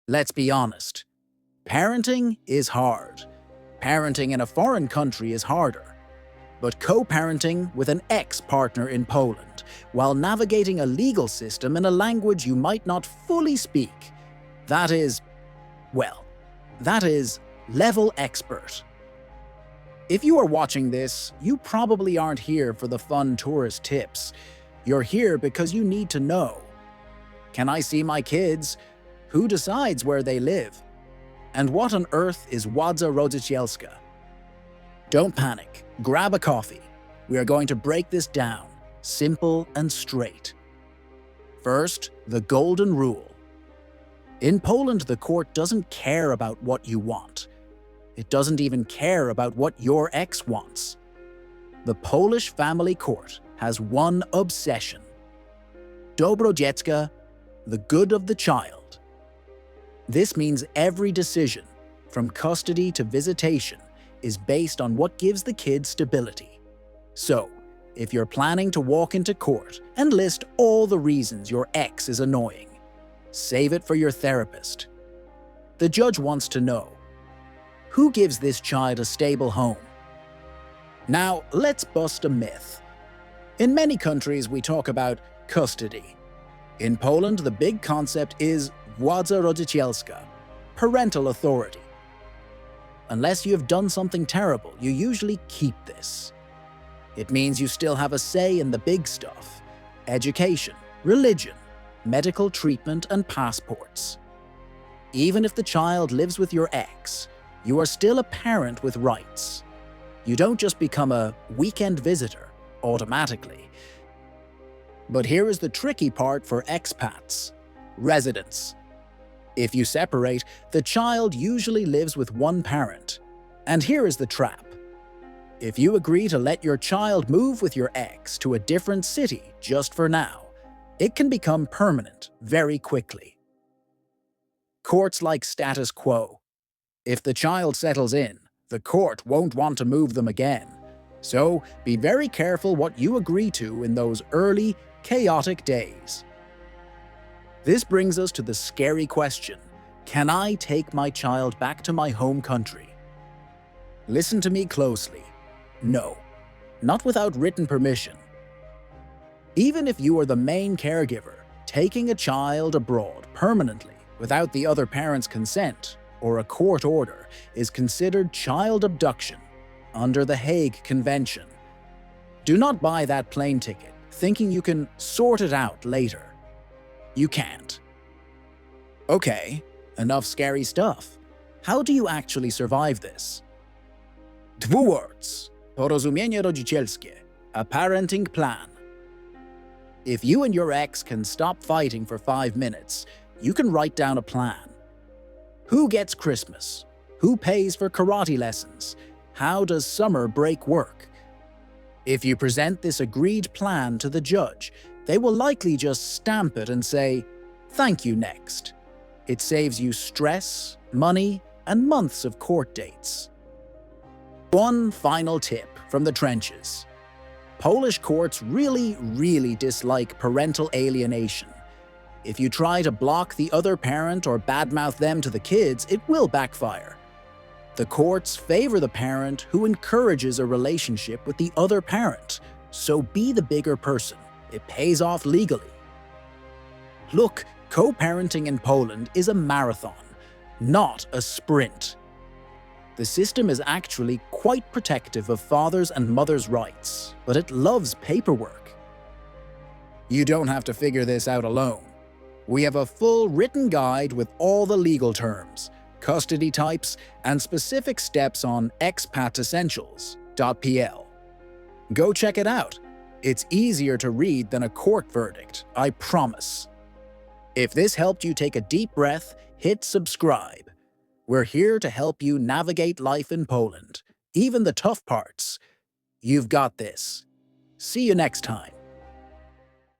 Let's be honest. Parenting is hard. Parenting in a foreign country is harder. But co-parenting with an ex-partner in Poland, while navigating a legal system in a language you might not fully speak, that is level expert. If you are watching this, you probably aren't here for the fun tourist tips. You're here because you need to know. Can I see my kids? Who decides where they live? And what on earth is Władza Rodzicielska? Don't panic. Grab a coffee. We are going to break this down, simple and straight. First, the golden rule. In Poland, the court doesn't care about what you want. It doesn't even care about what your ex wants. The Polish family court has one obsession. Dobro Dziecka, the good of the child. This means every decision, from custody to visitation, is based on what gives the kid stability. So, if you're planning to walk into court and list all the reasons your ex is annoying, save it for your therapist. The judge wants to know, who gives this child a stable home? Now, let's bust a myth. In many countries, we talk about custody. In Poland, the big concept is Władza Rodzicielska, parental authority. Unless you have done something terrible, you usually keep this. It means you still have a say in the big stuff: education, religion, medical treatment, and passports. Even if the child lives with your ex, you are still a parent with rights. You don't just become a weekend visitor automatically. But here is the tricky part for expats: residence. If you separate, the child usually lives with one parent. And here is the trap. If you agree to let your child move with your ex to a different city just for now, it can become permanent very quickly. Courts like status quo. If the child settles in, the court won't want to move them again. So be very careful what you agree to in those early, chaotic days. This brings us to the scary question: can I take my child back to my home country? Listen to me closely. No, not without written permission. Even if you are the main caregiver, taking a child abroad permanently without the other parent's consent or a court order is considered child abduction under the Hague Convention. Do not buy that plane ticket thinking you can sort it out later. You can't. Okay, enough scary stuff. How do you actually survive this? 2 words. Porozumienie rodzicielskie. A parenting plan. If you and your ex can stop fighting for 5 minutes, you can write down a plan. Who gets Christmas? Who pays for karate lessons? How does summer break work? If you present this agreed plan to the judge, they will likely just stamp it and say, "Thank you, next." It saves you stress, money, and months of court dates. One final tip from the trenches. Polish courts really dislike parental alienation. If you try to block the other parent or badmouth them to the kids, it will backfire. The courts favor the parent who encourages a relationship with the other parent, so be the bigger person. It pays off legally. Look, co-parenting in Poland is a marathon, not a sprint. The system is actually quite protective of fathers' and mothers' rights, but it loves paperwork. You don't have to figure this out alone. We have a full written guide with all the legal terms, custody types, and specific steps on expatessentials.pl. Go check it out. It's easier to read than a court verdict, I promise. If this helped you take a deep breath, hit subscribe. We're here to help you navigate life in Poland, even the tough parts. You've got this. See you next time.